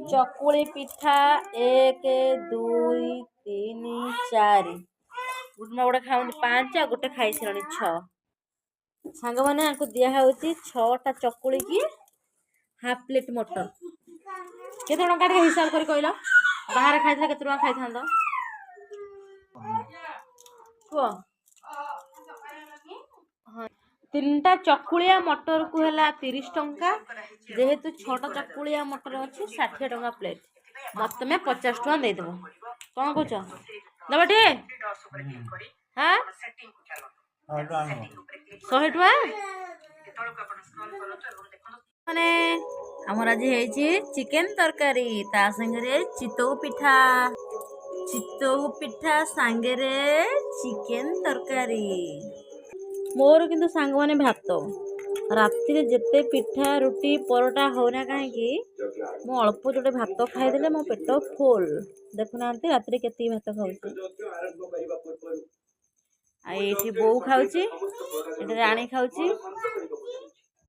चकुली पिठा 1 2 3 4 गोटे खाऊ 5 आ गोटे खाई सारे 6 सांग मैंने आपको दिया 6टा चकुली की हाफ प्लेट मटर के टका हिसाब कर कहल बाहर खाई के खाई था हाँ 3टा चकुलिया मटर को है 30 टंका जेहेतु 6टा चकुलिया मटर अच्छी 60 टंका प्लेट मत तुम्हें 50 टंका दे देव कौन कौच दब टे हाँ 100 टंका माने आमर आज चिकेन तरकारी ता संगे चितौ पिठा सांगे चिकेन तरकारी मोर किंतु सांग माने भात राति जिते पिठा रुटी परोटा होना कहीं मु अल्प जोटे भात खाईदे मो पेट फुल देखुना राति के भात खाऊँ ये बो खाऊँ राणी खाऊँ